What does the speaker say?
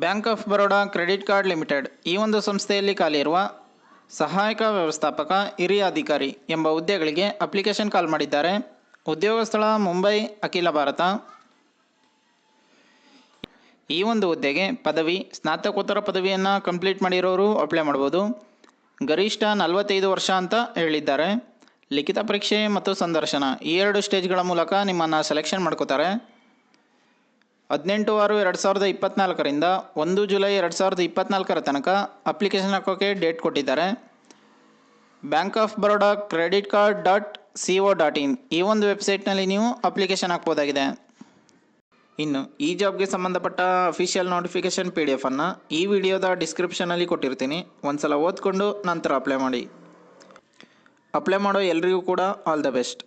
Bank of Baroda credit card limited ಈ ಒಂದು ಸಂಸ್ಥೆಯಲ್ಲಿ ಖಾಲಿ ಇರುವ ಸಹಾಯಕ ವ್ಯವಸ್ಥಾಪಕ ಹಿರಿಯ ಅಧಿಕಾರಿ ಎಂಬ ಹುದ್ದೆಗಳಿಗೆ ಅಪ್ಲಿಕೇಶನ್ ಕಾಲ್ ಮಾಡಿದ್ದಾರೆ. ಉದ್ಯೋಗ ಸ್ಥಳ ಮುಂಬೈ, ಅಖಿಲ ಭಾರತ. ಈ ಒಂದು ಹುದ್ದೆಗೆ ಪದವಿ, ಸ್ನಾತಕೋತ್ತರ ಪದವಿಯನ್ನು ಕಂಪ್ಲೀಟ್ ಮಾಡಿರೋರು ಅಪ್ಲೈ ಮಾಡ್ಬೋದು. ಗರಿಷ್ಠ 45 ವರ್ಷ ಅಂತ ಹೇಳಿದ್ದಾರೆ. ಲಿಖಿತ ಪರೀಕ್ಷೆ ಮತ್ತು ಸಂದರ್ಶನ ಈ 2 ಸ್ಟೇಜ್ಗಳ ಮೂಲಕ ನಿಮ್ಮನ್ನು ಸೆಲೆಕ್ಷನ್ ಮಾಡ್ಕೋತಾರೆ. 18/6/2024ರಿಂದ 1 ಜುಲೈ 2024 ತನಕ ಅಪ್ಲಿಕೇಶನ್ ಹಾಕೋಕ್ಕೆ ಡೇಟ್ ಕೊಟ್ಟಿದ್ದಾರೆ. Bank of Baroda credit card .co.in ಈ ಒಂದು ವೆಬ್ಸೈಟ್ನಲ್ಲಿ ನೀವು ಅಪ್ಲಿಕೇಶನ್ ಹಾಕ್ಬೋದಾಗಿದೆ. ಇನ್ನು ಈ ಜಾಬ್ಗೆ ಸಂಬಂಧಪಟ್ಟ ಅಫಿಷಿಯಲ್ ನೋಟಿಫಿಕೇಶನ್ PDF ಅನ್ನು ಈ ವಿಡಿಯೋದ ಡಿಸ್ಕ್ರಿಪ್ಷನಲ್ಲಿ ಕೊಟ್ಟಿರ್ತೀನಿ. ಒಂದ್ಸಲ ಓದ್ಕೊಂಡು ನಂತರ ಅಪ್ಲೈ ಮಾಡಿ. ಅಪ್ಲೈ ಮಾಡೋ ಎಲ್ರಿಗೂ ಕೂಡ ಆಲ್ ದ ಬೆಸ್ಟ್.